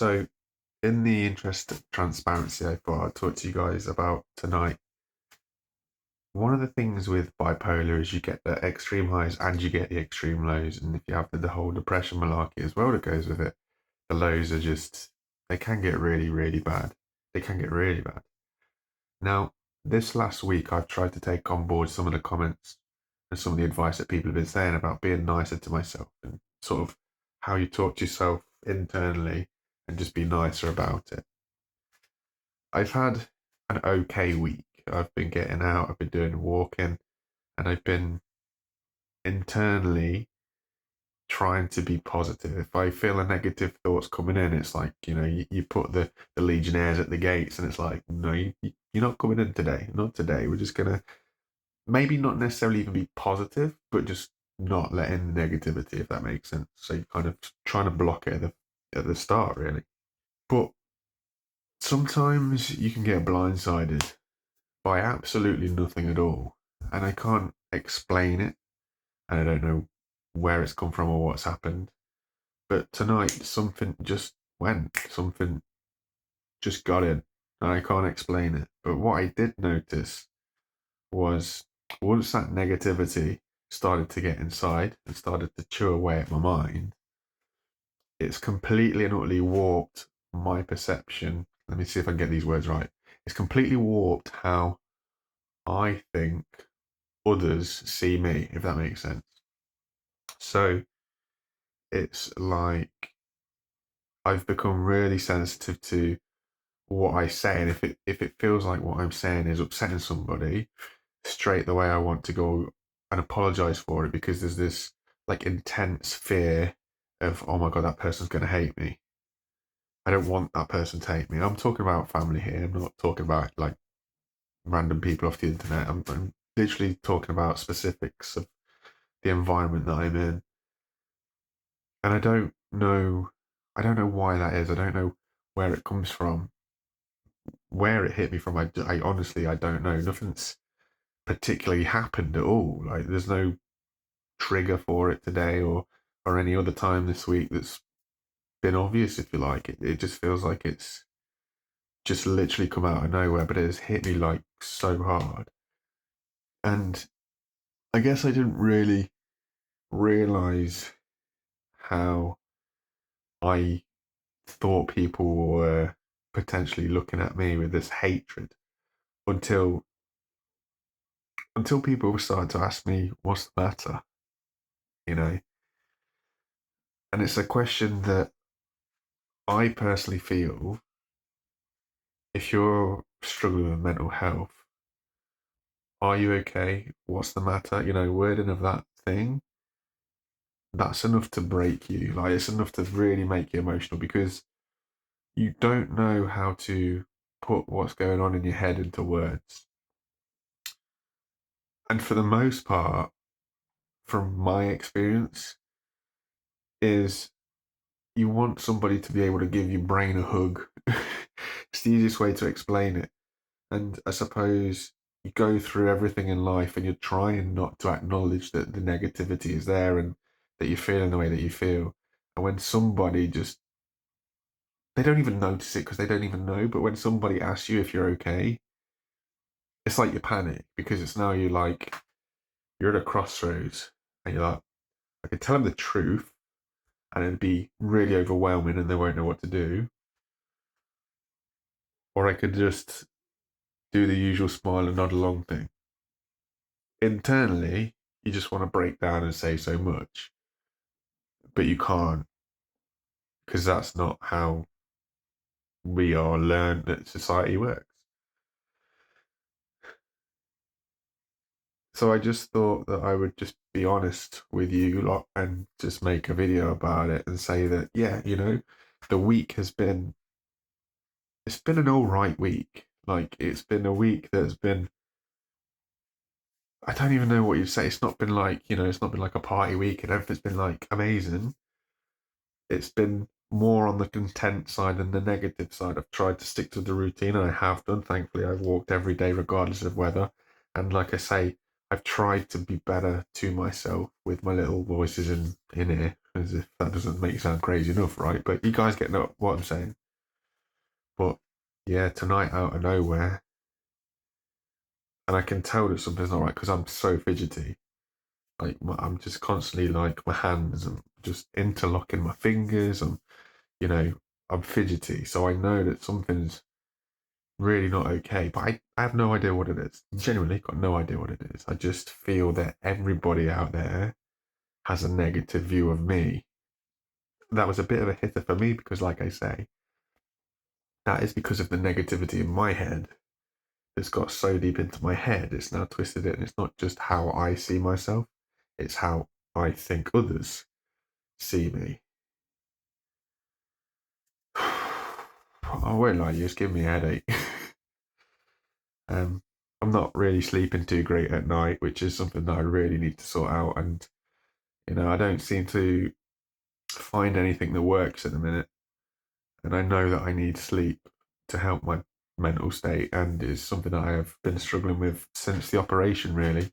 So, in the interest of transparency, I thought I'd talk to you guys about tonight. One of the things with bipolar is you get the extreme highs and you get the extreme lows. And if you have the whole depression malarkey as well that goes with it, the lows are just, they can get really, really bad. They can get really bad. Now, this last week, I've tried to take on board some of the comments and some of the advice that people have been saying about being nicer to myself and sort of how you talk to yourself internally and just be nicer about it. I've had an okay week. I've been getting out, I've been doing walking, and I've been internally trying to be positive. If I feel a negative thoughts coming in, it's like, you put the legionnaires at the gates and it's like, no, you're not coming in today. Not today. We're just going to maybe not necessarily even be positive, but just not let in the negativity, if that makes sense. So you're kind of trying to block it at the start, really. But sometimes you can get blindsided by absolutely nothing at all. And I can't explain it. And I don't know where it's come from or what's happened. But tonight, something just went. Something just got in. And I can't explain it. But what I did notice was once that negativity started to get inside and started to chew away at my mind, it's completely and utterly warped my perception. Let me see if I can get these words right. It's completely warped how I think others see me, if that makes sense. So it's like I've become really sensitive to what I say, and if it feels like what I'm saying is upsetting somebody, straight away I want to go and apologize for it because there's this like intense fear of, oh my god, that person's going to hate me. I don't want that person to hate me. I'm talking about family here. I'm not talking about like random people off the internet. I'm literally talking about specifics of the environment that I'm in. And I don't know why that is. I don't know where it comes from, where it hit me from. I honestly, I don't know. Nothing's particularly happened at all. Like there's no trigger for it today or any other time this week that's been obvious, if you like. It just feels like it's just literally come out of nowhere, but it has hit me like so hard. And I guess I didn't really realize how I thought people were potentially looking at me with this hatred until people were starting to ask me what's the matter, you know. And it's a question that I personally feel, if you're struggling with mental health, are you okay? What's the matter? Wording of that thing, that's enough to break you. Like, it's enough to really make you emotional because you don't know how to put what's going on in your head into words. And for the most part, from my experience, is you want somebody to be able to give your brain a hug. It's the easiest way to explain it. And I suppose you go through everything in life and you're trying not to acknowledge that the negativity is there and that you're feeling the way that you feel. And when somebody just, they don't even notice it because they don't even know, but when somebody asks you if you're okay, it's like you panic because it's now you're at a crossroads and you're like, I could tell them the truth and it'd be really overwhelming and they won't know what to do. Or I could just do the usual smile and nod along thing. Internally, you just want to break down and say so much, but you can't because that's not how we are learned that society works. So I just thought that I would just be honest with you lot and just make a video about it and say that, yeah, the week it's been an all right week. Like, it's been a week that's been, I don't even know what you say. It's not been like, it's not been like a party week and everything's been like amazing. It's been more on the content side than the negative side. I've tried to stick to the routine and I have done. Thankfully, I've walked every day regardless of weather. And like I say, I've tried to be better to myself with my little voices in here. as if that doesn't make you sound crazy enough, right? But you guys get what I'm saying. But yeah, tonight out of nowhere, and I can tell that something's not right because I'm so fidgety. Like I'm just constantly like my hands and just interlocking my fingers, and you know I'm fidgety, so I know that something's really not okay. But I have no idea what it is. Genuinely, got no idea what it is. I just feel that everybody out there has a negative view of me. That was a bit of a hitter for me because, like I say, that is because of the negativity in my head that's got so deep into my head. It's now twisted it, and it's not just how I see myself; it's how I think others see me. I won't lie, you just give me a headache. um, I'm not really sleeping too great at night, which is something that I really need to sort out. And I don't seem to find anything that works at the minute. And I know that I need sleep to help my mental state, and it's something that I have been struggling with since the operation, really.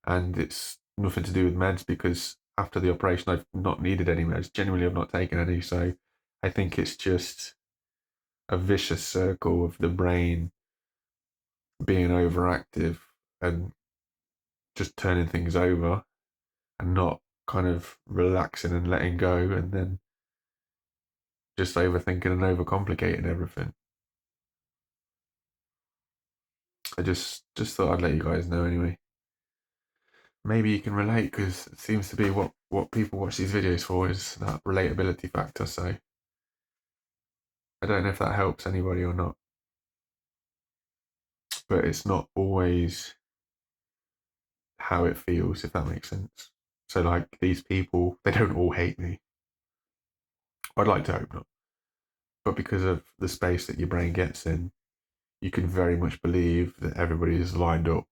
And it's nothing to do with meds because after the operation, I've not needed any meds. Genuinely, I've not taken any. So I think it's just a vicious circle of the brain being overactive and just turning things over and not kind of relaxing and letting go, and then just overthinking and overcomplicating everything. I just thought I'd let you guys know anyway. Maybe you can relate because it seems to be what people watch these videos for is that relatability factor. So I don't know if that helps anybody or not, but it's not always how it feels, if that makes sense. So like these people, they don't all hate me. I'd like to hope not. But because of the space that your brain gets in, you can very much believe that everybody is lined up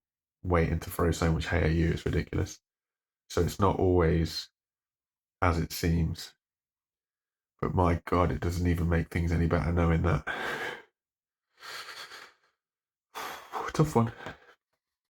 waiting to throw so much hate at you. It's ridiculous. So it's not always as it seems. But my God, it doesn't even make things any better knowing that. Tough one.